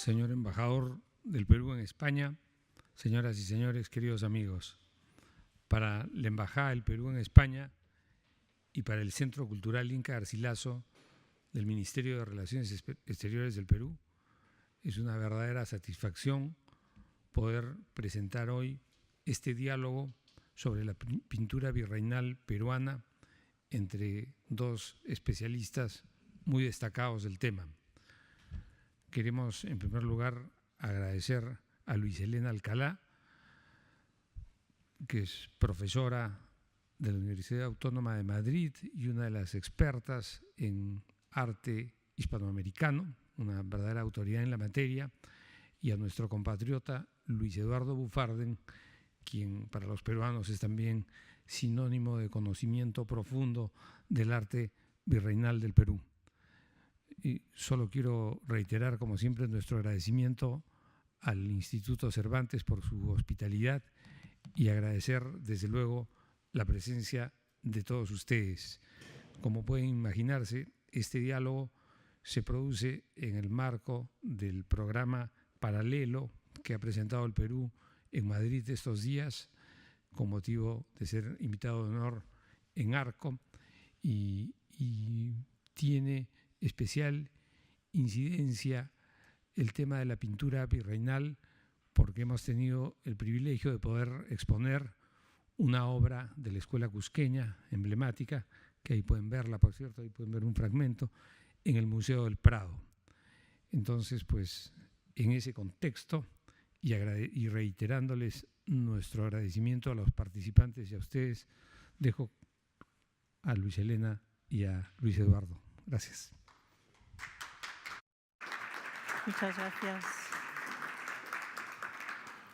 señor embajador del Perú en España, señoras y señores, queridos amigos. Para la Embajada del Perú en España y para el Centro Cultural Inca Garcilaso del Ministerio de Relaciones Exteriores del Perú, es una verdadera satisfacción poder presentar hoy este diálogo sobre la pintura virreinal peruana entre dos especialistas muy destacados del tema. Queremos, en primer lugar, agradecer a Luis Helena Alcalá, que es profesora de la Universidad Autónoma de Madrid y una de las expertas en arte hispanoamericano, una verdadera autoridad en la materia, y a nuestro compatriota Luis Eduardo Bufarden, quien para los peruanos es también sinónimo de conocimiento profundo del arte virreinal del Perú. Y solo quiero reiterar, como siempre, nuestro agradecimiento al Instituto Cervantes por su hospitalidad y agradecer, desde luego, la presencia de todos ustedes. Como pueden imaginarse, este diálogo se produce en el marco del programa paralelo que ha presentado el Perú en Madrid estos días, con motivo de ser invitado de honor en Arco, y tiene especial incidencia el tema de la pintura virreinal, porque hemos tenido el privilegio de poder exponer una obra de la Escuela Cusqueña, emblemática, que ahí pueden verla, por cierto, ahí pueden ver un fragmento, en el Museo del Prado. Entonces, pues, en ese contexto, y reiterándoles nuestro agradecimiento a los participantes y a ustedes, dejo a Luis Helena y a Luis Eduardo. Gracias. Muchas gracias.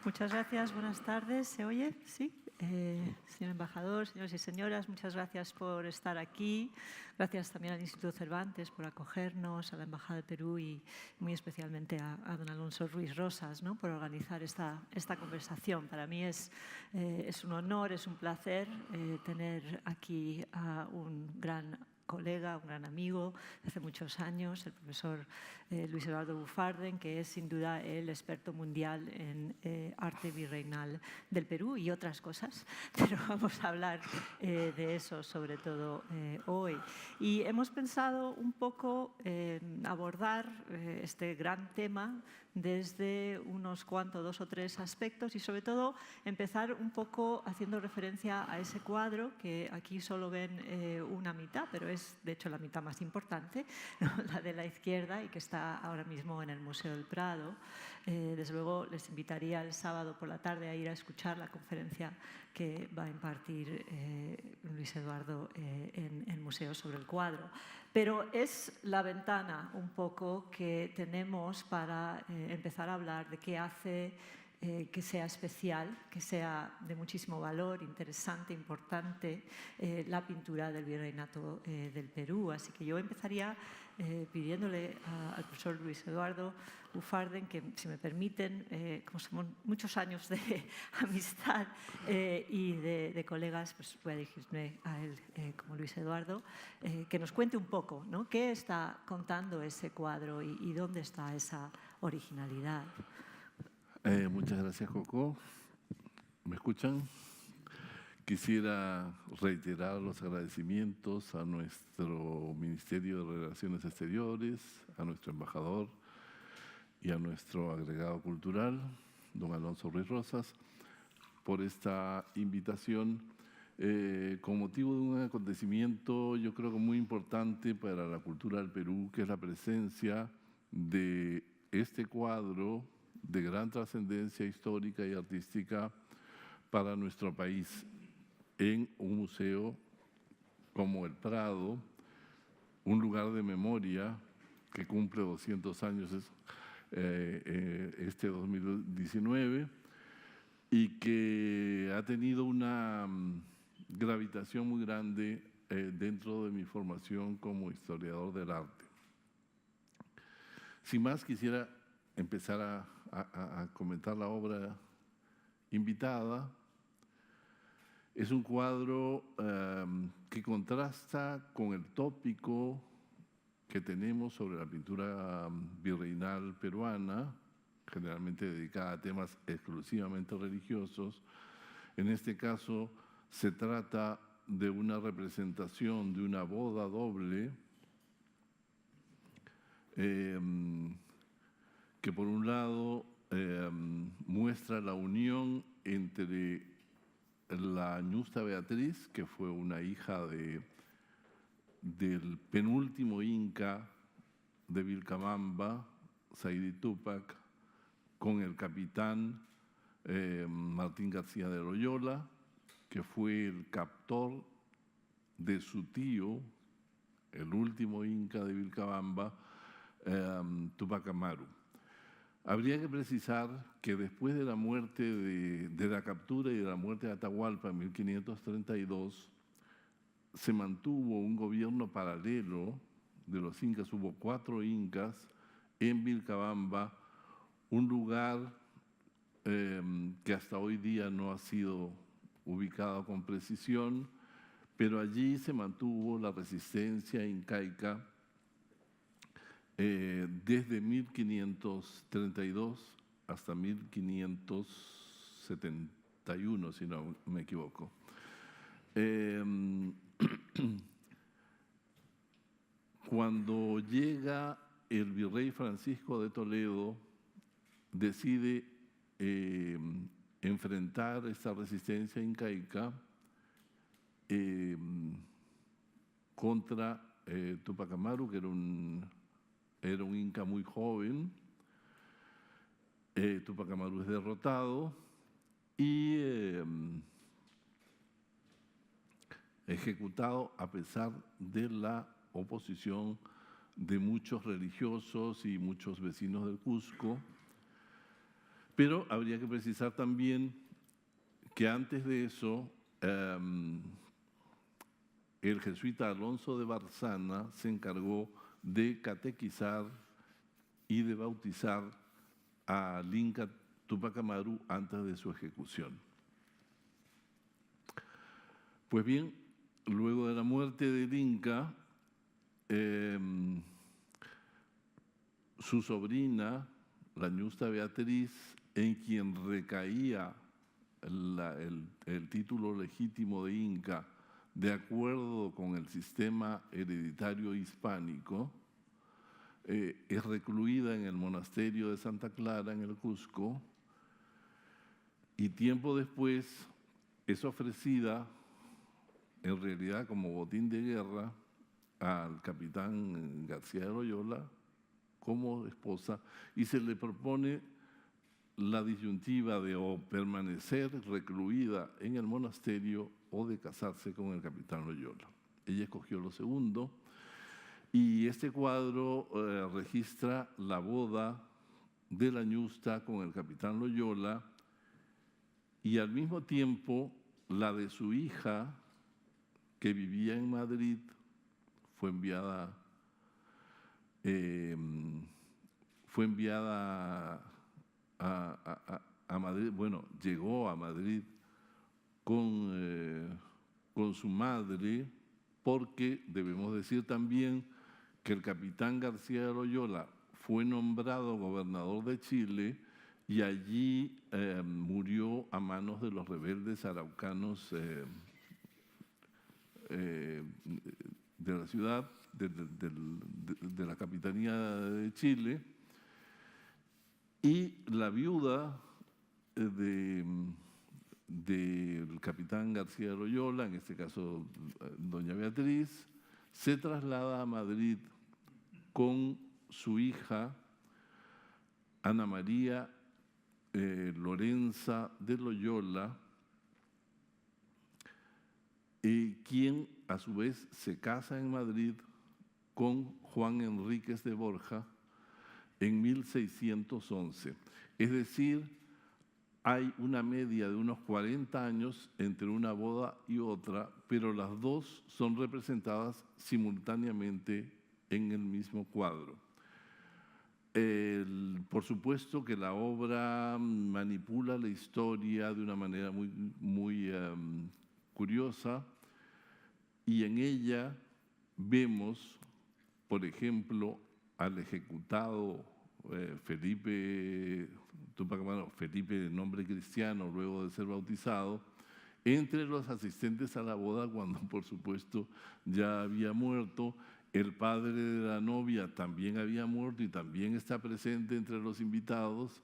Muchas gracias, buenas tardes. ¿Se oye? Sí. Señor embajador, señores y señoras, muchas gracias por estar aquí. Gracias también al Instituto Cervantes por acogernos, a la Embajada del Perú y muy especialmente a don Alonso Ruiz Rosas, ¿no?, por organizar esta conversación. Para mí es un honor, es un placer tener aquí a un gran colega, un gran amigo de hace muchos años, el profesor Luis Eduardo Bufarden, que es sin duda el experto mundial en arte virreinal del Perú y otras cosas, pero vamos a hablar de eso sobre todo hoy. Y hemos pensado un poco abordar este gran tema desde unos cuantos, 2 o 3 aspectos y sobre todo empezar un poco haciendo referencia a ese cuadro que aquí solo ven una mitad, pero es de hecho la mitad más importante, ¿no?, la de la izquierda, y que está ahora mismo en el Museo del Prado. Desde luego les invitaría el sábado por la tarde a ir a escuchar la conferencia que va a impartir Luis Eduardo en el museo sobre el cuadro. Pero es la ventana un poco que tenemos para empezar a hablar de qué hace que sea especial, que sea de muchísimo valor, interesante, importante, la pintura del virreinato del Perú. Así que yo empezaría pidiéndole al profesor Luis Eduardo Bufarden que, si me permiten, como somos muchos años de amistad y de colegas, pues voy a dirigirme a él como Luis Eduardo, que nos cuente un poco, ¿no?, qué está contando ese cuadro y dónde está esa originalidad. Muchas gracias, Coco. ¿Me escuchan? Quisiera reiterar los agradecimientos a nuestro Ministerio de Relaciones Exteriores, a nuestro embajador y a nuestro agregado cultural, don Alonso Ruiz Rosas, por esta invitación con motivo de un acontecimiento, yo creo que muy importante para la cultura del Perú, que es la presencia de este cuadro de gran trascendencia histórica y artística para nuestro país en un museo como el Prado, un lugar de memoria que cumple 200 años este 2019 y que ha tenido una gravitación muy grande dentro de mi formación como historiador del arte. Sin más, quisiera empezar a comentar la obra invitada. Es un cuadro que contrasta con el tópico que tenemos sobre la pintura virreinal peruana, generalmente dedicada a temas exclusivamente religiosos. En este caso se trata de una representación de una boda doble que por un lado muestra la unión entre la ñusta Beatriz, que fue una hija del penúltimo inca de Vilcabamba, Saidi Túpac, con el capitán Martín García de Loyola, que fue el captor de su tío, el último inca de Vilcabamba, Túpac Amaru. Habría que precisar que después de la muerte de la captura y de la muerte de Atahualpa en 1532, se mantuvo un gobierno paralelo de los incas. Hubo 4 incas en Vilcabamba, un lugar que hasta hoy día no ha sido ubicado con precisión, pero allí se mantuvo la resistencia incaica desde 1532 hasta 1571, si no me equivoco. Cuando llega el virrey Francisco de Toledo, decide enfrentar esta resistencia incaica contra Túpac Amaru, que era un inca muy joven. Túpac Amaru es derrotado y ejecutado a pesar de la oposición de muchos religiosos y muchos vecinos del Cusco. Pero habría que precisar también que antes de eso, el jesuita Alonso de Barzana se encargó de catequizar y de bautizar al inca Túpac Amaru antes de su ejecución. Pues bien, luego de la muerte del inca, su sobrina, la ñusta Beatriz, en quien recaía el título legítimo de inca, de acuerdo con el sistema hereditario hispánico, es recluida en el monasterio de Santa Clara, en el Cusco, y tiempo después es ofrecida, en realidad como botín de guerra, al capitán García de Loyola como esposa, y se le propone la disyuntiva de o permanecer recluida en el monasterio o de casarse con el capitán Loyola. Ella escogió lo segundo, y este cuadro registra la boda de la ñusta con el capitán Loyola y al mismo tiempo la de su hija, que vivía en Madrid, fue enviada a Madrid. Bueno, llegó a Madrid con su madre, porque debemos decir también que el capitán García de Loyola fue nombrado gobernador de Chile y allí murió a manos de los rebeldes araucanos de la ciudad, de la capitanía de Chile, y la viuda del capitán García de Loyola, en este caso doña Beatriz, se traslada a Madrid con su hija Ana María Lorenza de Loyola, quien a su vez se casa en Madrid con Juan Enríquez de Borja en 1611. Es decir, hay una media de unos 40 años entre una boda y otra, pero las dos son representadas simultáneamente en el mismo cuadro. Por supuesto que la obra manipula la historia de una manera muy curiosa, y en ella vemos por ejemplo, al ejecutado Felipe, de nombre cristiano, luego de ser bautizado, entre los asistentes a la boda, cuando por supuesto ya había muerto. El padre de la novia también había muerto y también está presente entre los invitados,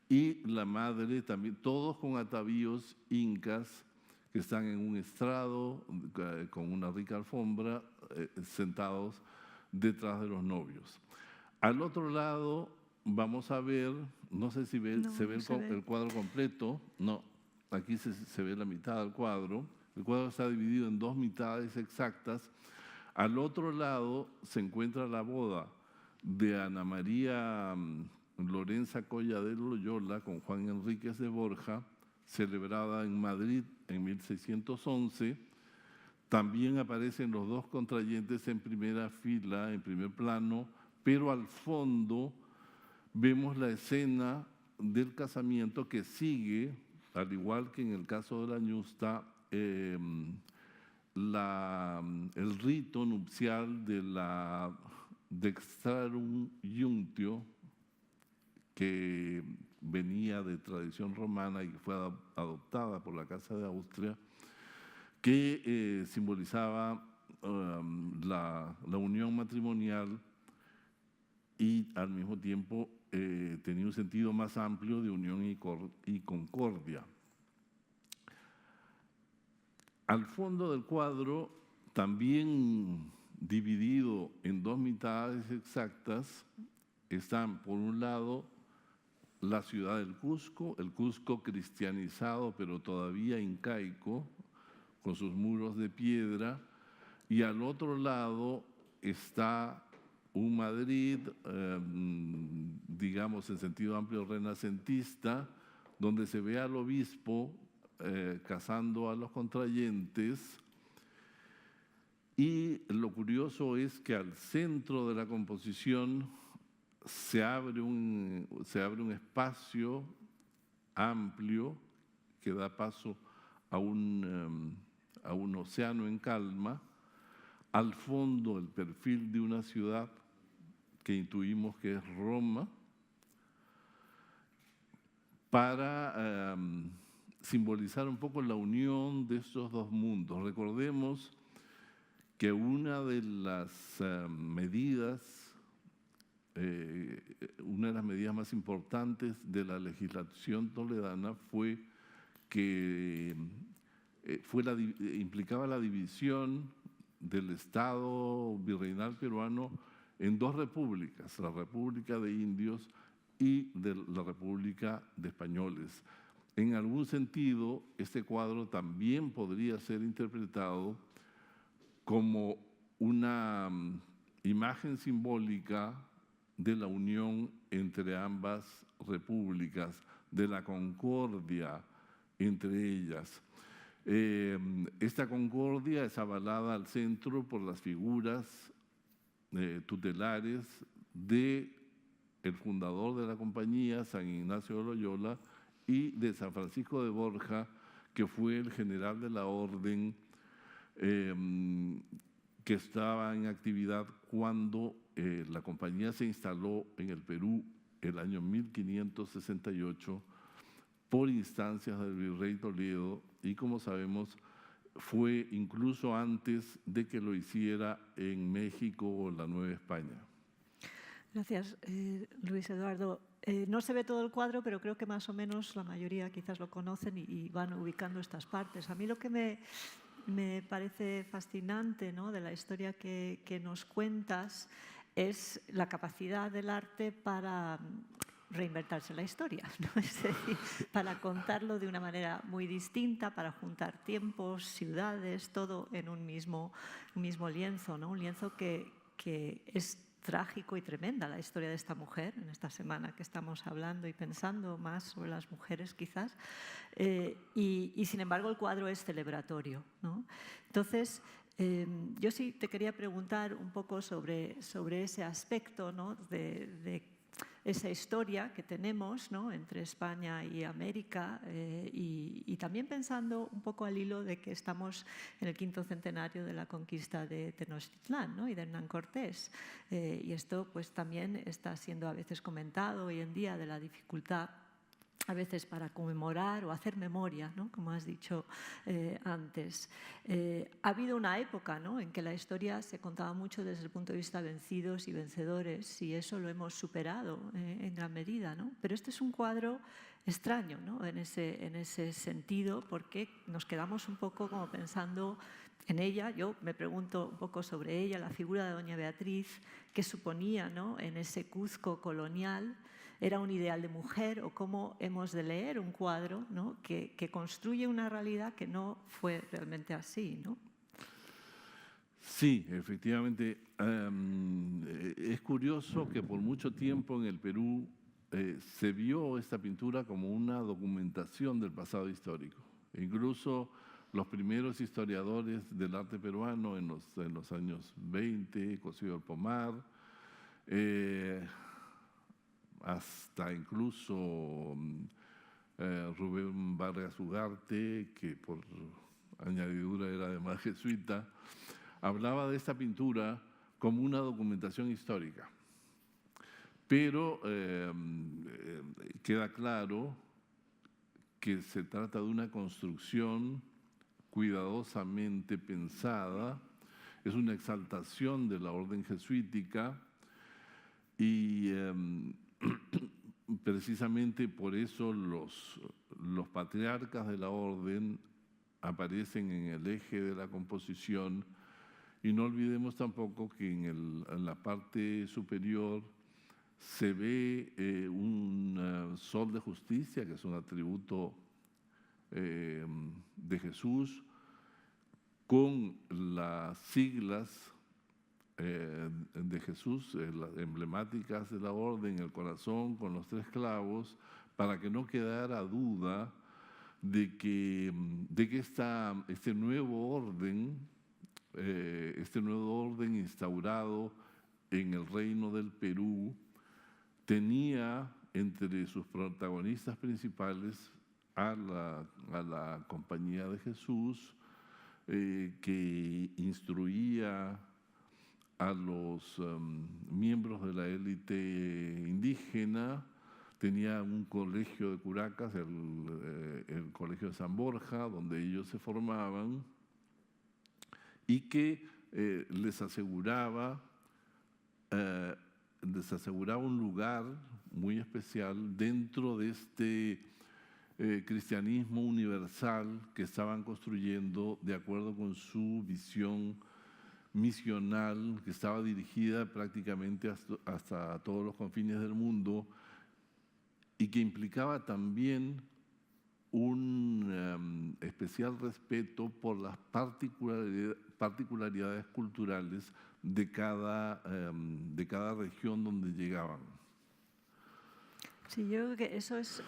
y la madre también, todos con atavíos incas que están en un estrado con una rica alfombra, sentados detrás de los novios. Al otro lado vamos a ver, no sé si se ve el cuadro completo, no, aquí se ve la mitad del cuadro. El cuadro está dividido en dos mitades exactas. Al otro lado se encuentra la boda de Ana María Lorenza Colla de Loyola con Juan Enríquez de Borja, celebrada en Madrid en 1611. También aparecen los dos contrayentes en primera fila, en primer plano, pero al fondo vemos la escena del casamiento que sigue, al igual que en el caso de la ñusta, el rito nupcial de la Dextrarum Iunctio, que venía de tradición romana y que fue adoptada por la Casa de Austria, que simbolizaba la unión matrimonial y al mismo tiempo tenía un sentido más amplio de unión y concordia. Al fondo del cuadro, también dividido en dos mitades exactas, están por un lado la ciudad del Cusco, el Cusco cristianizado pero todavía incaico, con sus muros de piedra, y al otro lado está un Madrid, digamos en sentido amplio renacentista, donde se ve al obispo casando a los contrayentes. Y lo curioso es que al centro de la composición se abre un espacio amplio que da paso a un océano en calma. Al fondo, el perfil de una ciudad que intuimos que es Roma, para simbolizar un poco la unión de estos dos mundos. Recordemos que una de las medidas más importantes de la legislación toledana fue que implicaba la división del Estado virreinal peruano en dos repúblicas, la República de Indios y la República de Españoles. En algún sentido, este cuadro también podría ser interpretado como una imagen simbólica de la unión entre ambas repúblicas, de la concordia entre ellas. Esta concordia es avalada al centro por las figuras tutelares del fundador de la compañía, San Ignacio de Loyola, y de San Francisco de Borja, que fue el general de la orden que estaba en actividad cuando la compañía se instaló en el Perú el año 1568 por instancias del virrey Toledo, y como sabemos fue incluso antes de que lo hiciera en México o la Nueva España. Gracias, Luis Eduardo. No se ve todo el cuadro, pero creo que más o menos la mayoría quizás lo conocen y van ubicando estas partes. A mí lo que me parece fascinante, ¿no?, de la historia que nos cuentas es la capacidad del arte para reinventarse la historia, ¿no? Es decir, para contarlo de una manera muy distinta, para juntar tiempos, ciudades, todo en un mismo lienzo, ¿no? Un lienzo que es trágico y tremenda la historia de esta mujer, en esta semana que estamos hablando y pensando más sobre las mujeres quizás, y sin embargo el cuadro es celebratorio, ¿no? Entonces, yo sí te quería preguntar un poco sobre ese aspecto, ¿no?, de esa historia que tenemos, ¿no?, entre España y América, y también pensando un poco al hilo de que estamos en el 5º centenario de la conquista de Tenochtitlán, ¿no?, y de Hernán Cortés. Y esto pues también está siendo a veces comentado hoy en día, de la dificultad a veces para conmemorar o hacer memoria, ¿no?, como has dicho antes. Ha habido una época, ¿no?, en que la historia se contaba mucho desde el punto de vista de vencidos y vencedores, y eso lo hemos superado en gran medida, ¿no? Pero este es un cuadro extraño, ¿no?, en ese sentido, porque nos quedamos un poco como pensando en ella. Yo me pregunto un poco sobre ella, la figura de doña Beatriz, qué suponía, ¿no?, en ese Cuzco colonial. ¿Era un ideal de mujer, o cómo hemos de leer un cuadro, ¿no?, que construye una realidad que no fue realmente así, ¿no? Sí, efectivamente. Es curioso que por mucho tiempo en el Perú se vio esta pintura como una documentación del pasado histórico. Incluso los primeros historiadores del arte peruano en los años 20, Cosío del Pomar, hasta incluso Rubén Vargas Ugarte, que por añadidura era además jesuita, hablaba de esta pintura como una documentación histórica. Pero queda claro que se trata de una construcción cuidadosamente pensada, es una exaltación de la orden jesuítica, y precisamente por eso los patriarcas de la orden aparecen en el eje de la composición, y no olvidemos tampoco que en la parte superior se ve un sol de justicia, que es un atributo de Jesús, con las siglas de Jesús, las emblemáticas de la orden, el corazón con los 3 clavos, para que no quedara duda de que este nuevo orden instaurado en el Reino del Perú tenía entre sus protagonistas principales a la Compañía de Jesús, que instruía a los miembros de la élite indígena. Tenía un colegio de curacas, el colegio de San Borja, donde ellos se formaban, y que les aseguraba un lugar muy especial dentro de este cristianismo universal que estaban construyendo de acuerdo con su visión misional, que estaba dirigida prácticamente hasta todos los confines del mundo, y que implicaba también un especial respeto por las particularidades culturales de cada región donde llegaban. Sí, yo creo que eso es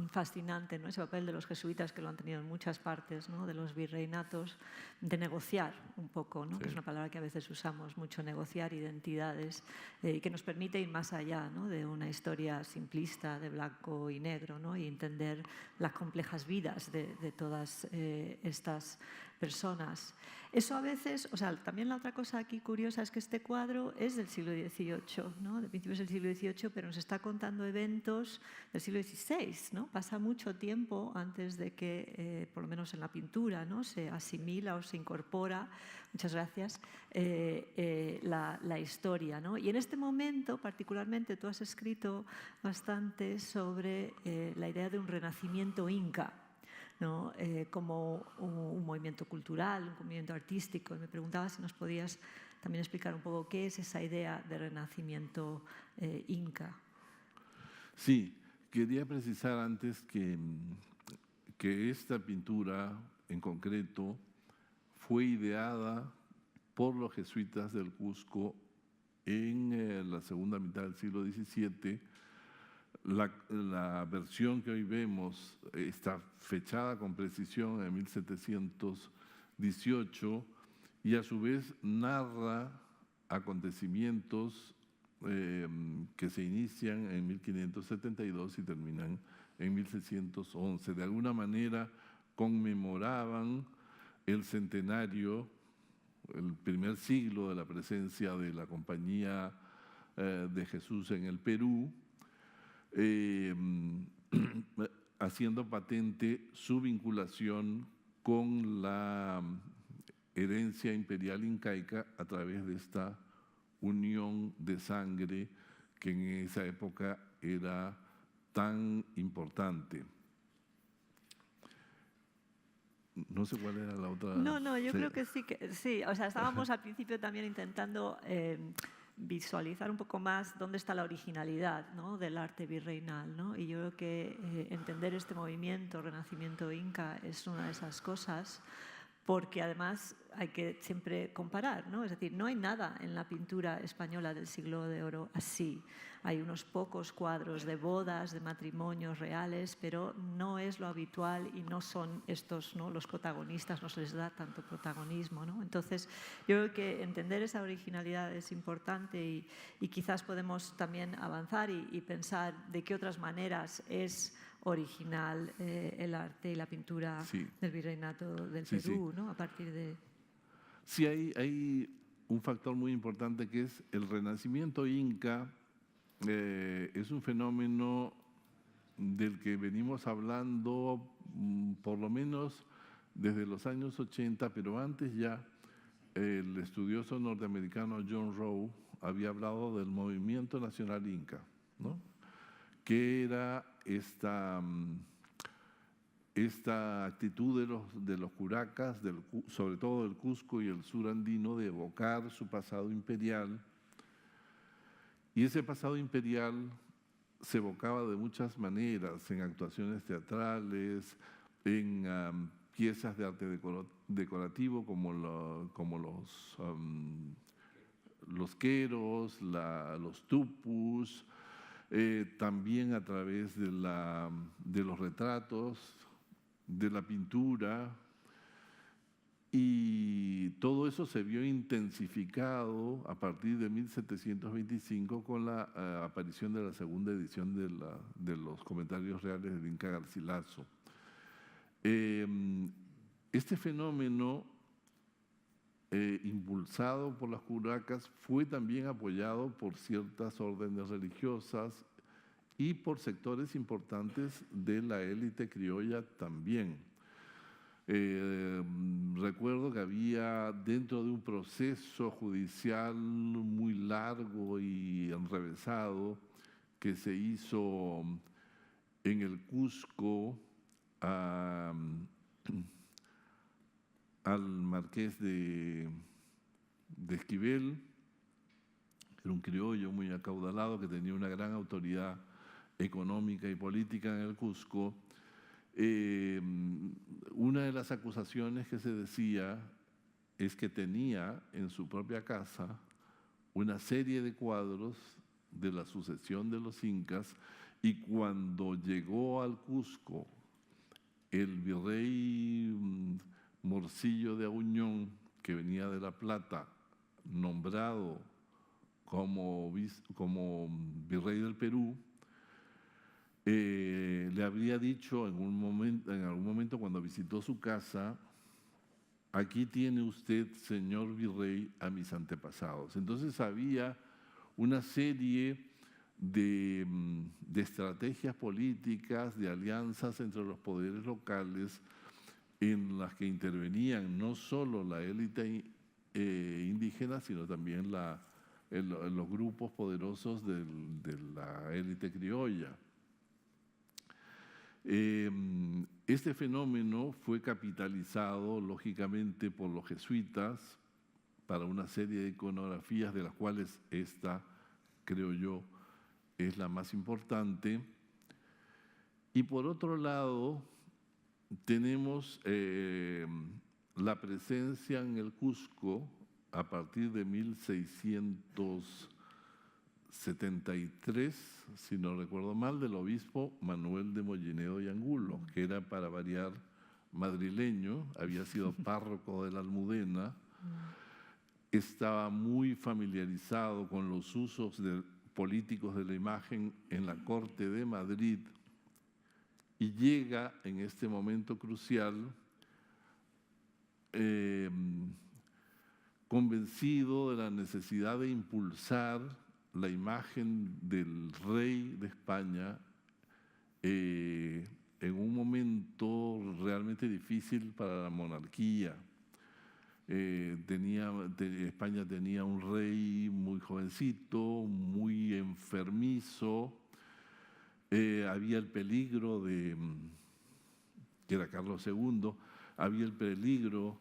fascinante, ¿no?, ese papel de los jesuitas, que lo han tenido en muchas partes, ¿no?, de los virreinatos, de negociar un poco, ¿no?, sí, que es una palabra que a veces usamos mucho, negociar identidades, y que nos permite ir más allá, ¿no?, de una historia simplista de blanco y negro, ¿no?, y entender las complejas vidas de todas estas personas. Eso a veces, o sea, también la otra cosa aquí curiosa es que este cuadro es del siglo XVIII, ¿no?, de principios del siglo XVIII, pero nos está contando eventos del siglo XVI, ¿no? Pasa mucho tiempo antes de que, por lo menos en la pintura, ¿no?, se asimila o se incorpora, muchas gracias, la historia, ¿no? Y en este momento, particularmente, tú has escrito bastante sobre la idea de un renacimiento inca, ¿no?, como un movimiento cultural, un movimiento artístico. Y me preguntaba si nos podías también explicar un poco qué es esa idea de renacimiento inca. Sí, quería precisar antes que esta pintura en concreto fue ideada por los jesuitas del Cusco en la segunda mitad del siglo XVII. La versión que hoy vemos está fechada con precisión en 1718, y a su vez narra acontecimientos que se inician en 1572 y terminan en 1611. De alguna manera conmemoraban el centenario, el primer siglo de la presencia de la Compañía de Jesús en el Perú, haciendo patente su vinculación con la herencia imperial incaica a través de esta unión de sangre que en esa época era tan importante. No sé cuál era la otra. No, yo creo que sí. O sea, estábamos al principio también intentando visualizar un poco más dónde está la originalidad, ¿no?, del arte virreinal, ¿no? Y yo creo que entender este movimiento, Renacimiento Inca, es una de esas cosas, porque además hay que siempre comparar, ¿no? Es decir, no hay nada en la pintura española del siglo de oro así. Hay unos pocos cuadros de bodas, de matrimonios reales, pero no es lo habitual y no son estos, ¿no?, los protagonistas, no se les da tanto protagonismo, ¿no? Entonces, yo creo que entender esa originalidad es importante y quizás podemos también avanzar y pensar de qué otras maneras es original el arte y la pintura del virreinato del Perú, ¿no?, a partir de... Sí, hay un factor muy importante que es el Renacimiento Inca. Es un fenómeno del que venimos hablando por lo menos desde los años 80, pero antes ya el estudioso norteamericano John Rowe había hablado del movimiento nacional inca, ¿no?, que era esta actitud de los curacas, sobre todo del Cusco y el sur andino, de evocar su pasado imperial. Y ese pasado imperial se evocaba de muchas maneras, en actuaciones teatrales, en piezas de arte decorativo como los queros, los tupus, también a través de los retratos, de la pintura, y todo eso se vio intensificado a partir de 1725 con la aparición de la segunda edición de los comentarios reales del Inca Garcilaso. Este fenómeno, impulsado por las curacas, fue también apoyado por ciertas órdenes religiosas y por sectores importantes de la élite criolla también. Recuerdo que había, dentro de un proceso judicial muy largo y enrevesado que se hizo en el Cusco al marqués de Esquivel, era un criollo muy acaudalado que tenía una gran autoridad económica y política en el Cusco. Una de las acusaciones que se decía es que tenía en su propia casa una serie de cuadros de la sucesión de los incas, y cuando llegó al Cusco el virrey Morcillo de Auñón, que venía de La Plata, nombrado como virrey del Perú, le habría dicho en algún momento cuando visitó su casa: aquí tiene usted, señor virrey, a mis antepasados. Entonces había una serie de estrategias políticas, de alianzas entre los poderes locales, en las que intervenían no solo la élite indígena, sino también los grupos poderosos de la élite criolla. Este fenómeno fue capitalizado, lógicamente, por los jesuitas para una serie de iconografías, de las cuales esta, creo yo, es la más importante. Y por otro lado, tenemos la presencia en el Cusco a partir de 1673, si no recuerdo mal, del obispo Manuel de Mollinedo y Angulo, que era, para variar, madrileño, había sido párroco de la Almudena, estaba muy familiarizado con los usos políticos de la imagen en la Corte de Madrid y llega en este momento crucial convencido de la necesidad de impulsar la imagen del rey de España en un momento realmente difícil para la monarquía. España tenía un rey muy jovencito, muy enfermizo, había el peligro que era Carlos II, había el peligro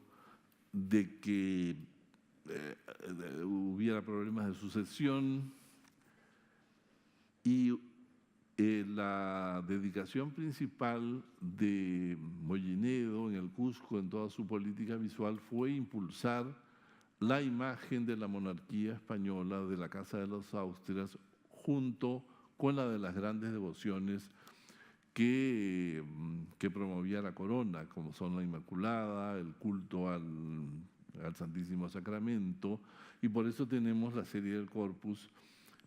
de que hubiera problemas de sucesión y la dedicación principal de Mollinedo en el Cusco, en toda su política visual, fue impulsar la imagen de la monarquía española, de la Casa de los Austrias, junto con la de las grandes devociones que promovía la corona, como son la Inmaculada, el culto al Santísimo Sacramento, y por eso tenemos la serie del Corpus,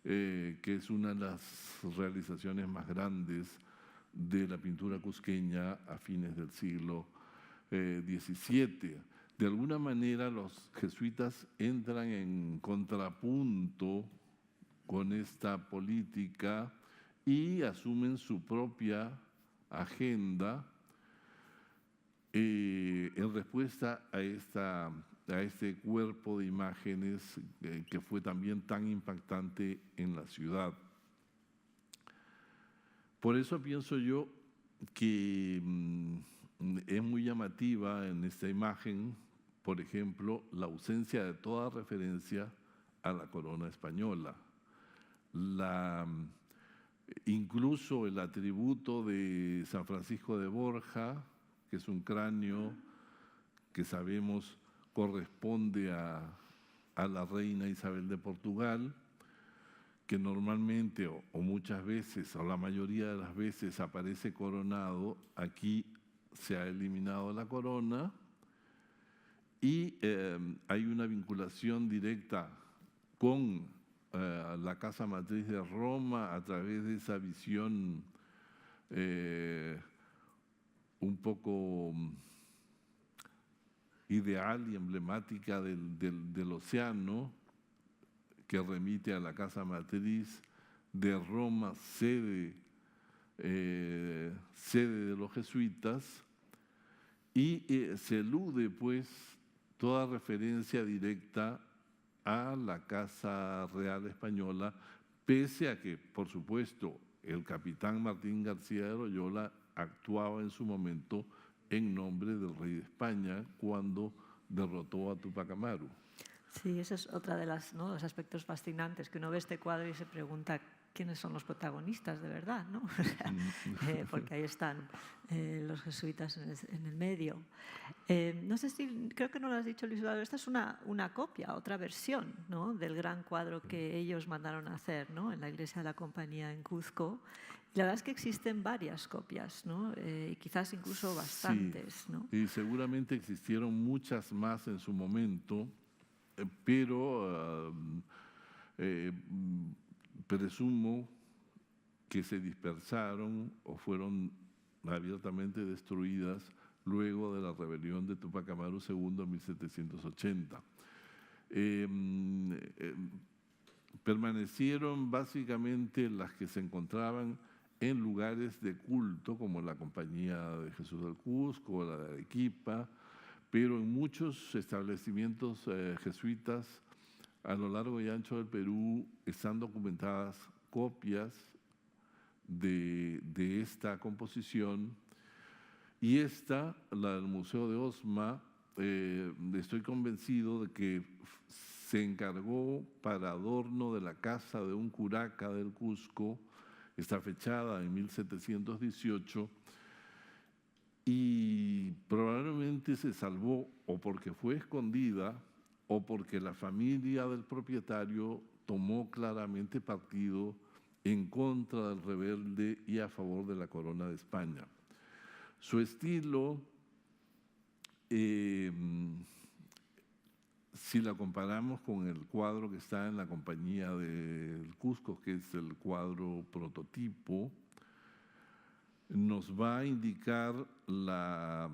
que es una de las realizaciones más grandes de la pintura cusqueña a fines del siglo XVII. De alguna manera los jesuitas entran en contrapunto con esta política y asumen su propia agenda en respuesta a este cuerpo de imágenes que fue también tan impactante en la ciudad. Por eso pienso yo que es muy llamativa en esta imagen, por ejemplo, la ausencia de toda referencia a la corona española. Incluso el atributo de San Francisco de Borja, que es un cráneo que sabemos corresponde a la reina Isabel de Portugal, que normalmente o muchas veces o la mayoría de las veces aparece coronado, aquí se ha eliminado la corona y hay una vinculación directa con la Casa Matriz de Roma a través de esa visión un poco ideal y emblemática del océano, que remite a la Casa Matriz de Roma, sede de los jesuitas, y se elude pues toda referencia directa a la Casa Real Española, pese a que, por supuesto, el capitán Martín García de Loyola actuaba en su momento en nombre del rey de España cuando derrotó a Túpac Amaru. Sí, ese es otro de los aspectos fascinantes, que uno ve este cuadro y se pregunta quiénes son los protagonistas de verdad, ¿no? Porque ahí están los jesuitas en el medio. No sé si, creo que no lo has dicho, Luis Eduardo, esta es una copia, otra versión, ¿no?, del gran cuadro que ellos mandaron a hacer, ¿no?, en la iglesia de la Compañía en Cuzco. Y la verdad es que existen varias copias, ¿no?, y quizás incluso bastantes, ¿no? Y seguramente existieron muchas más en su momento, pero presumo que se dispersaron o fueron abiertamente destruidas luego de la rebelión de Túpac Amaru II en 1780. Permanecieron básicamente las que se encontraban en lugares de culto, como la Compañía de Jesús del Cusco o la de Arequipa, pero en muchos establecimientos jesuitas a lo largo y ancho del Perú están documentadas copias de esta composición, y esta, la del Museo de Osma, estoy convencido de que se encargó para adorno de la casa de un curaca del Cusco, está fechada en 1718, y probablemente se salvó o porque fue escondida o porque la familia del propietario tomó claramente partido en contra del rebelde y a favor de la corona de España. Su se si la comparamos con el cuadro que está en la Compañía del Cusco, que es el cuadro prototipo, nos va a indicar la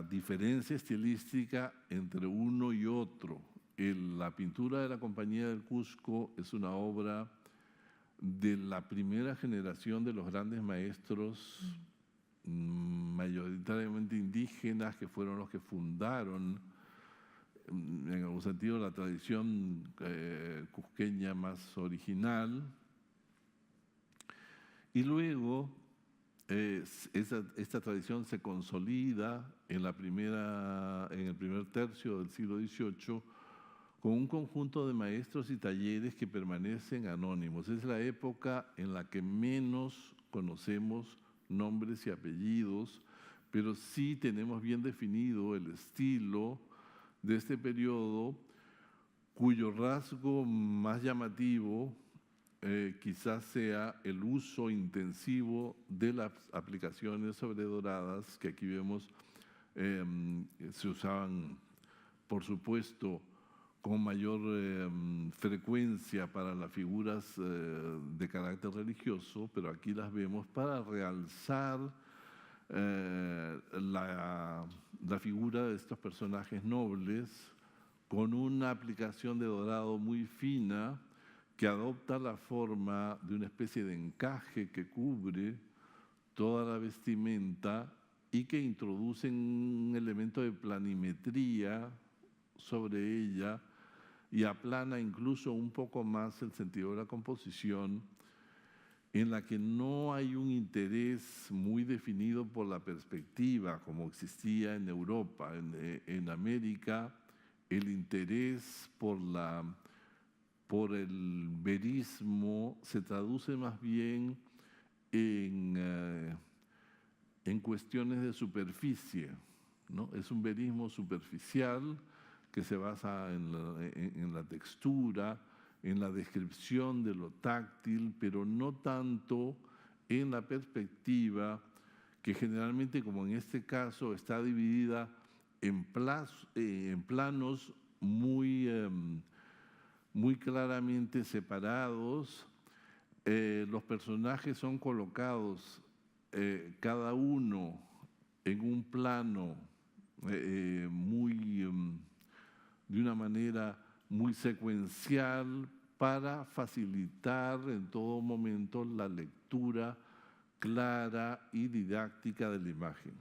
diferencia estilística entre uno y otro. La pintura de la Compañía del Cusco es una obra de la primera generación de los grandes maestros, mayoritariamente indígenas, que fueron los que fundaron, en algún sentido, la tradición cusqueña más original. Y luego esta tradición se consolida en el primer tercio del siglo XVIII con un conjunto de maestros y talleres que permanecen anónimos. Es la época en la que menos conocemos nombres y apellidos, pero sí tenemos bien definido el estilo de este periodo, cuyo rasgo más llamativo quizás sea el uso intensivo de las aplicaciones sobredoradas, que aquí vemos se usaban, por supuesto, con mayor frecuencia para las figuras de carácter religioso, pero aquí las vemos para realzar la figura de estos personajes nobles, con una aplicación de dorado muy fina que adopta la forma de una especie de encaje que cubre toda la vestimenta y que introduce un elemento de planimetría sobre ella y aplana incluso un poco más el sentido de la composición, en la que no hay un interés muy definido por la perspectiva como existía en Europa. En América, el interés por el verismo se traduce más bien en cuestiones de superficie, ¿no? Es un verismo superficial que se basa en la textura, en la descripción de lo táctil, pero no tanto en la perspectiva, que generalmente, como en este caso, está dividida en planos muy claramente separados. Los personajes son colocados cada uno en un plano de una manera muy secuencial para facilitar en todo momento la lectura clara y didáctica de la imagen.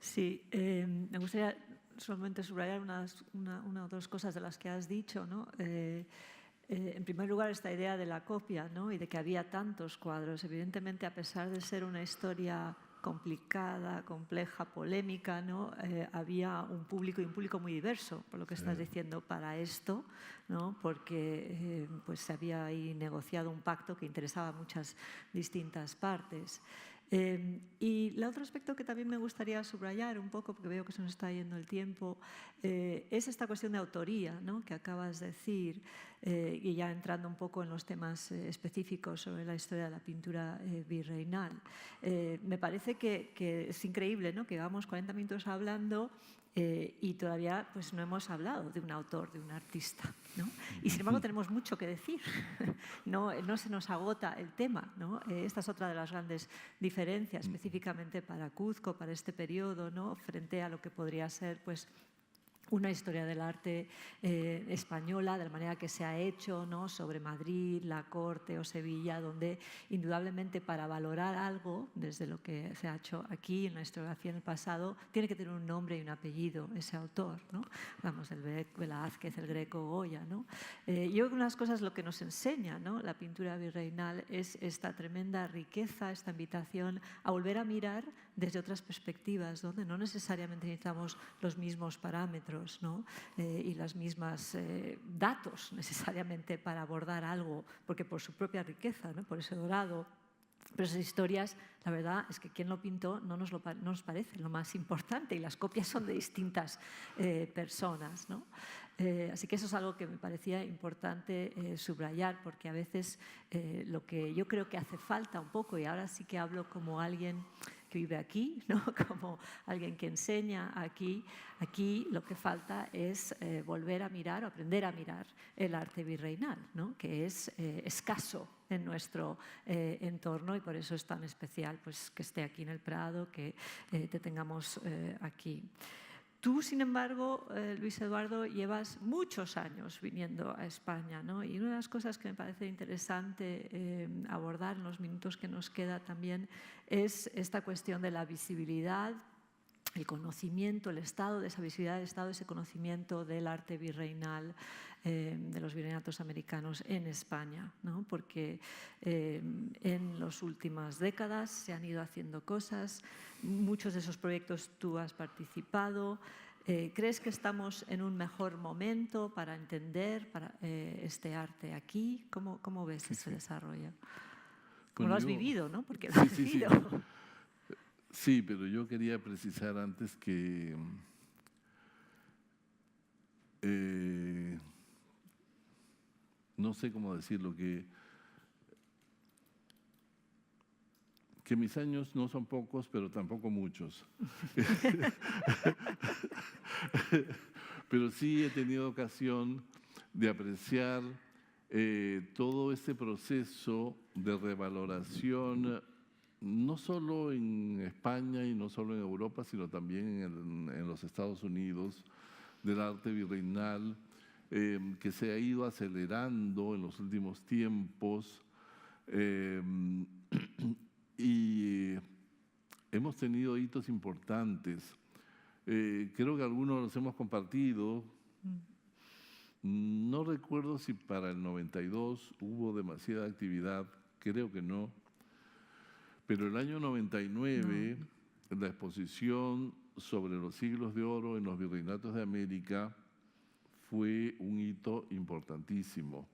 Sí, me gustaría solamente subrayar una o dos cosas de las que has dicho, ¿no? En primer lugar, esta idea de la copia, ¿no? Y de que había tantos cuadros. Evidentemente, a pesar de ser una historia complicada, compleja, polémica, ¿no? Había un público, y un público muy diverso, por lo que estás diciendo, para esto, ¿no? Porque pues se había ahí negociado un pacto que interesaba a muchas distintas partes. Y el otro aspecto que también me gustaría subrayar un poco, porque veo que se nos está yendo el tiempo, es esta cuestión de autoría, ¿no? Que acabas de decir, y ya entrando un poco en los temas específicos sobre la historia de la pintura virreinal. Me parece que es increíble, ¿no? Que llevamos 40 minutos hablando y todavía pues, no hemos hablado de un autor, de un artista, ¿no? Y sin embargo tenemos mucho que decir. No se nos agota el tema, ¿no? Esta es otra de las grandes diferencias, específicamente para Cuzco, para este periodo, ¿no? Frente a lo que podría ser pues, una historia del arte española, de la manera que se ha hecho, ¿no? Sobre Madrid, la corte o Sevilla, donde indudablemente para valorar algo, desde lo que se ha hecho aquí en la historiografía en el pasado, tiene que tener un nombre y un apellido ese autor, ¿no? Vamos, el Velázquez, el Greco, Goya, ¿no? Yo creo que unas cosas lo que nos enseña, ¿no? La pintura virreinal es esta tremenda riqueza, esta invitación a volver a mirar desde otras perspectivas, donde no necesariamente necesitamos los mismos parámetros, ¿no? Y los mismos datos necesariamente para abordar algo, porque por su propia riqueza, ¿no? Por ese dorado. Pero esas historias, la verdad es que quien lo pintó no nos parece lo más importante, y las copias son de distintas personas, ¿no? Así que eso es algo que me parecía importante subrayar, porque a veces lo que yo creo que hace falta un poco, y ahora sí que hablo como alguien que vive aquí, ¿no? Como alguien que enseña aquí. Aquí lo que falta es volver a mirar o aprender a mirar el arte virreinal, ¿no? Que es escaso en nuestro entorno y por eso es tan especial pues, que esté aquí en el Prado, que te tengamos aquí. Tú, sin embargo, Luis Eduardo, llevas muchos años viniendo a España, ¿no? Y una de las cosas que me parece interesante abordar en los minutos que nos queda también es esta cuestión de la visibilidad, el conocimiento, el estado de esa visibilidad, el estado de ese conocimiento del arte virreinal, de los virreinatos americanos en España, ¿no? Porque en las últimas décadas se han ido haciendo cosas, muchos de esos proyectos tú has participado. ¿Crees que estamos en un mejor momento para entender este arte aquí? ¿Cómo ves ese desarrollo? ¿Cómo lo has vivido, ¿no? Porque lo has vivido. Sí, pero yo quería precisar antes que no sé cómo decirlo, que mis años no son pocos, pero tampoco muchos. Pero sí he tenido ocasión de apreciar todo este proceso de revaloración, no solo en España y no solo en Europa, sino también en los Estados Unidos, del arte virreinal, que se ha ido acelerando en los últimos tiempos. Y hemos tenido hitos importantes. Creo que algunos los hemos compartido. No recuerdo si para el 92 hubo demasiada actividad, creo que no. Pero el año 99, la exposición sobre los siglos de oro en los virreinatos de América fue un hito importantísimo.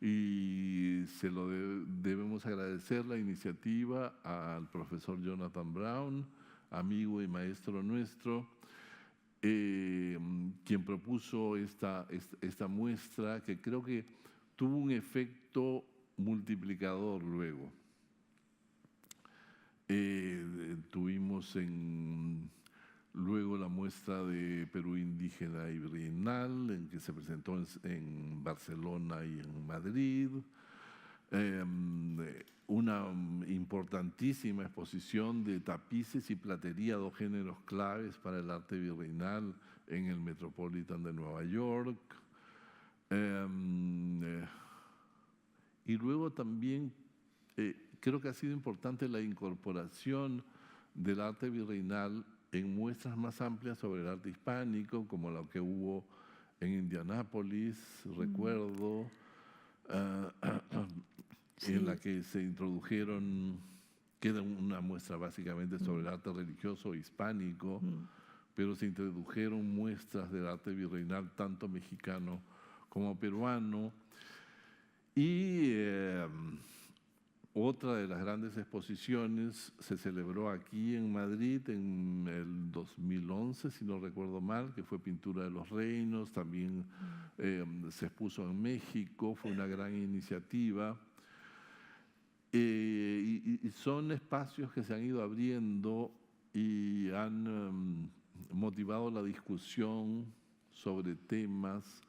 Y se lo debemos agradecer la iniciativa al profesor Jonathan Brown, amigo y maestro nuestro, quien propuso esta muestra que creo que tuvo un efecto multiplicador luego. Tuvimos luego la muestra de Perú indígena y virreinal, en que se presentó en Barcelona y en Madrid. Una importantísima exposición de tapices y platería, dos géneros claves para el arte virreinal en el Metropolitan de Nueva York. Y luego también creo que ha sido importante la incorporación del arte virreinal en muestras más amplias sobre el arte hispánico, como la que hubo en Indianápolis, recuerdo, Sí. en la que se introdujeron, queda una muestra básicamente sobre el arte religioso hispánico, pero se introdujeron muestras del arte virreinal tanto mexicano como peruano. Y otra de las grandes exposiciones se celebró aquí en Madrid en el 2011, si no recuerdo mal, que fue Pintura de los Reinos. También se expuso en México, fue una gran iniciativa. Y son espacios que se han ido abriendo y han motivado la discusión sobre temas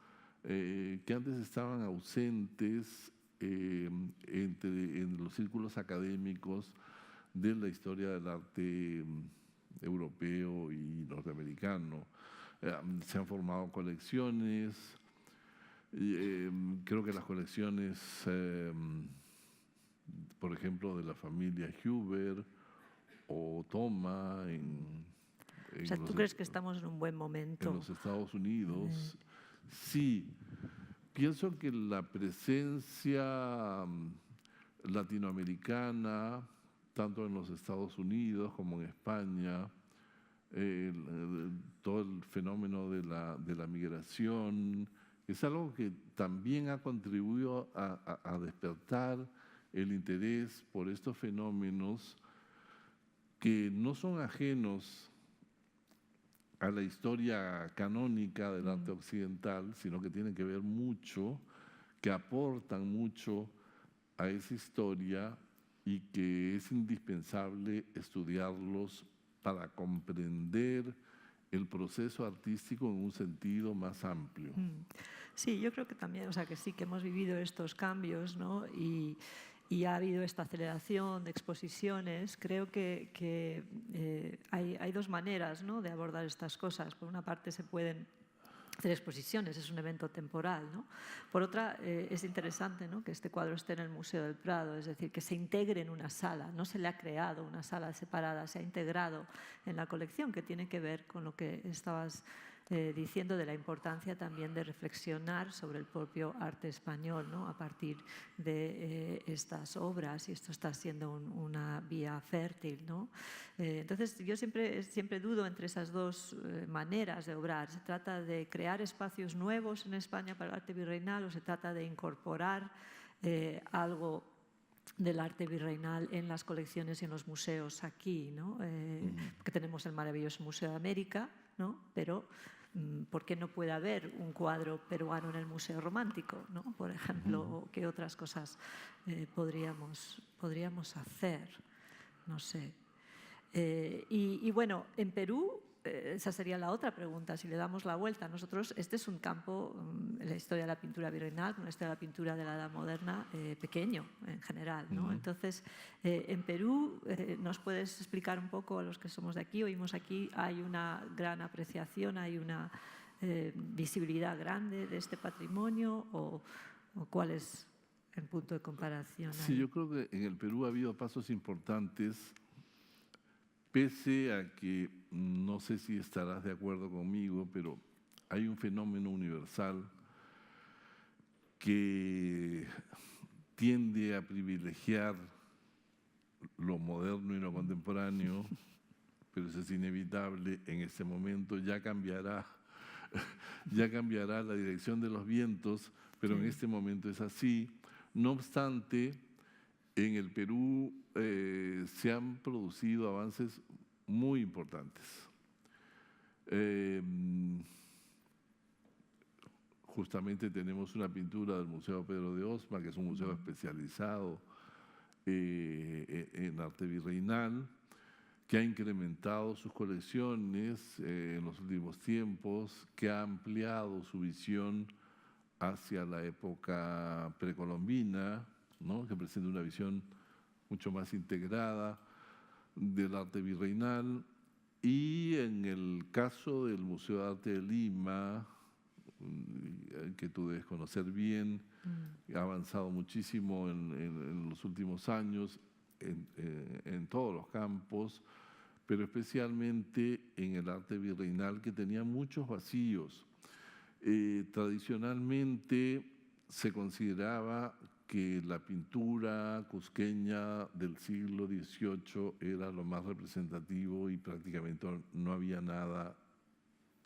que antes estaban ausentes en los círculos académicos de la historia del arte europeo y norteamericano. Se han formado colecciones, creo que las colecciones, por ejemplo, de la familia Huber o Toma o sea, ¿tú crees que estamos en un buen momento? En los Estados Unidos, sí. Pienso que la presencia latinoamericana, tanto en los Estados Unidos como en España, todo el fenómeno de la migración, es algo que también ha contribuido a despertar el interés por estos fenómenos que no son ajenos a la historia canónica del arte occidental, sino que tienen que ver mucho, que aportan mucho a esa historia y que es indispensable estudiarlos para comprender el proceso artístico en un sentido más amplio. Sí, yo creo que también, o sea, que sí que hemos vivido estos cambios, ¿no? Y ha habido esta aceleración de exposiciones. Creo que hay dos maneras, ¿no?, de abordar estas cosas. Por una parte se pueden hacer exposiciones, es un evento temporal, ¿no? Por otra, es interesante, ¿no?, que este cuadro esté en el Museo del Prado, es decir, que se integre en una sala. No se le ha creado una sala separada, se ha integrado en la colección, que tiene que ver con lo que estabas diciendo de la importancia también de reflexionar sobre el propio arte español, ¿no?, a partir de estas obras, y esto está siendo una vía fértil, ¿no? Entonces, yo siempre dudo entre esas dos maneras de obrar. Se trata de crear espacios nuevos en España para el arte virreinal, o se trata de incorporar algo del arte virreinal en las colecciones y en los museos aquí, ¿no? Porque tenemos el maravilloso Museo de América, ¿no? Pero ¿por qué no puede haber un cuadro peruano en el Museo Romántico, ¿no?, por ejemplo? ¿Qué otras cosas podríamos hacer? No sé. Y bueno, en Perú, esa sería la otra pregunta, si le damos la vuelta. Nosotros, este es un campo, la historia de la pintura virreinal, la historia de la pintura de la Edad Moderna, pequeño en general, ¿no? Entonces, en Perú, ¿nos puedes explicar un poco, a los que somos de aquí, oímos aquí, hay una gran apreciación, hay una visibilidad grande de este patrimonio, o cuál es el punto de comparación? Sí, yo creo que en el Perú ha habido pasos importantes, pese a que, no sé si estarás de acuerdo conmigo, pero hay un fenómeno universal que tiende a privilegiar lo moderno y lo contemporáneo, pero eso es inevitable en este momento. Ya cambiará la dirección de los vientos, pero en este momento es así. No obstante, en el Perú se han producido avances muy importantes. Justamente tenemos una pintura del Museo Pedro de Osma, que es un museo especializado en arte virreinal, que ha incrementado sus colecciones en los últimos tiempos, que ha ampliado su visión hacia la época precolombina, ¿no?, que presenta una visión mucho más integrada del arte virreinal. Y en el caso del Museo de Arte de Lima, que tú debes conocer bien, ha avanzado muchísimo en los últimos años en todos los campos, pero especialmente en el arte virreinal, que tenía muchos vacíos. Tradicionalmente se consideraba que la pintura cusqueña del siglo XVIII era lo más representativo y prácticamente no había nada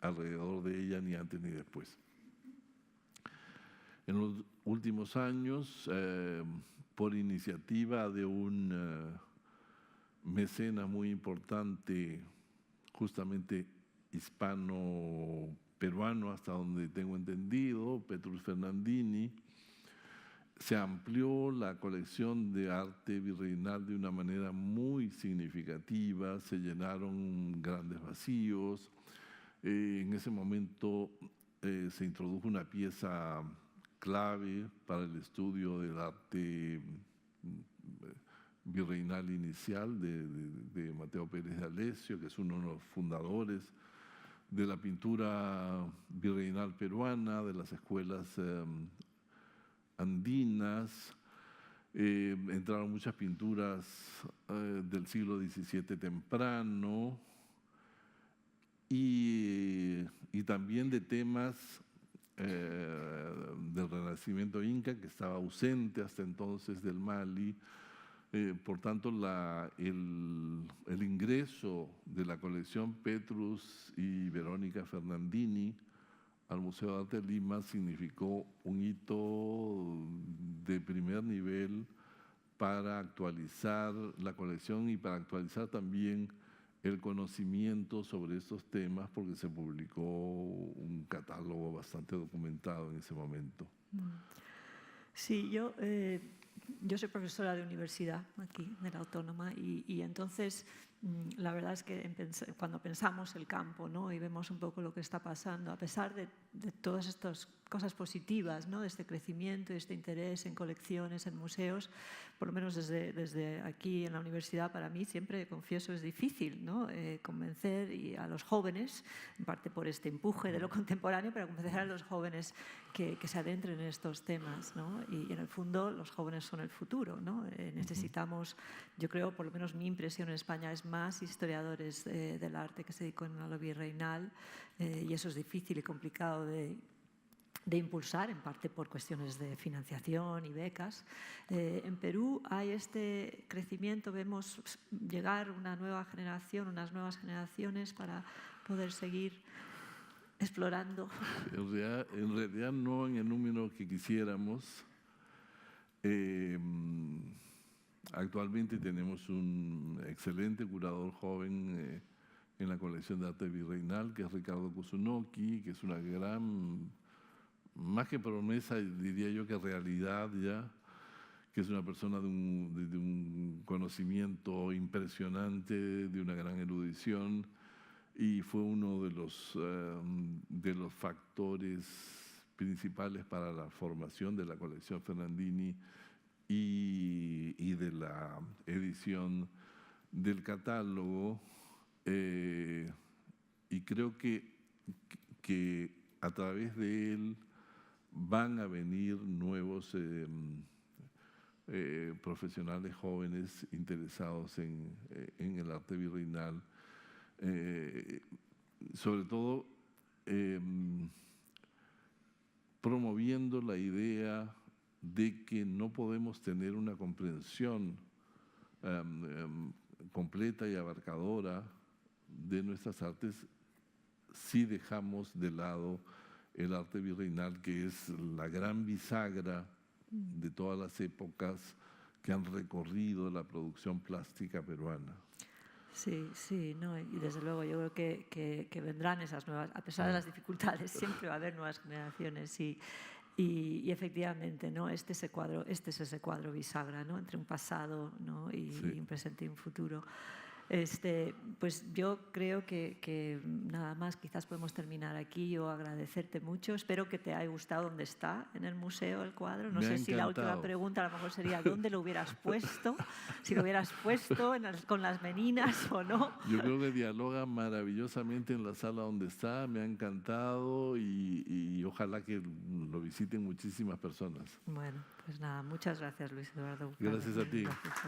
alrededor de ella, ni antes ni después. En los últimos años, por iniciativa de un mecenas muy importante, justamente hispano-peruano, hasta donde tengo entendido, Petrus Fernandini, se amplió la colección de arte virreinal de una manera muy significativa, se llenaron grandes vacíos. En ese momento se introdujo una pieza clave para el estudio del arte virreinal inicial de Mateo Pérez de Alessio, que es uno de los fundadores de la pintura virreinal peruana, de las escuelas andinas. Entraron muchas pinturas del siglo XVII temprano y también de temas del Renacimiento Inca, que estaba ausente hasta entonces del Mali. Por tanto, el ingreso de la colección Petrus y Verónica Fernandini al Museo de Arte de Lima significó un hito de primer nivel para actualizar la colección y para actualizar también el conocimiento sobre estos temas, porque se publicó un catálogo bastante documentado en ese momento. Sí, yo yo soy profesora de universidad aquí, de la Autónoma, y entonces la verdad es que cuando pensamos el campo, ¿no? Y vemos un poco lo que está pasando, a pesar de todas estas cosas positivas, ¿no? De este crecimiento y este interés en colecciones, en museos, por lo menos desde aquí en la universidad, para mí siempre, confieso, es difícil, ¿no? Convencer a los jóvenes, en parte por este empuje de lo contemporáneo, pero convencer a los jóvenes que se adentren en estos temas, ¿no? Y en el fondo los jóvenes son el futuro, ¿no? Necesitamos, yo creo, por lo menos mi impresión en España es más historiadores del arte que se dedican a lo virreinal, y eso es difícil y complicado de impulsar, en parte por cuestiones de financiación y becas. En Perú hay este crecimiento, vemos llegar unas nuevas generaciones para poder seguir explorando. En realidad no en el número que quisiéramos. Actualmente tenemos un excelente curador joven en la colección de arte virreinal, que es Ricardo Kusunoki, que es una gran, más que promesa, diría yo que realidad ya, que es una persona de un conocimiento impresionante, de una gran erudición, y fue uno de los factores principales para la formación de la colección Fernandini y de la edición del catálogo, y creo que a través de él van a venir nuevos profesionales jóvenes interesados en el arte virreinal, sobre todo promoviendo la idea de que no podemos tener una comprensión completa y abarcadora de nuestras artes si dejamos de lado el arte virreinal, que es la gran bisagra de todas las épocas que han recorrido la producción plástica peruana. Sí, sí, no, y desde luego yo creo que vendrán esas nuevas, a pesar de las dificultades, siempre va a haber nuevas generaciones y efectivamente, ¿no? Este es ese cuadro bisagra, ¿no? Entre un pasado, ¿no? y un presente y un futuro. Pues yo creo que nada más, quizás podemos terminar aquí. Yo agradecerte mucho. Espero que te haya gustado dónde está en el museo el cuadro. No sé si la última pregunta a lo mejor sería ¿dónde lo hubieras puesto? Si lo hubieras puesto con las meninas o no. Yo creo que dialoga maravillosamente en la sala donde está. Me ha encantado y ojalá que lo visiten muchísimas personas. Bueno, pues nada, muchas gracias, Luis Eduardo. Gracias a ti. Gracias.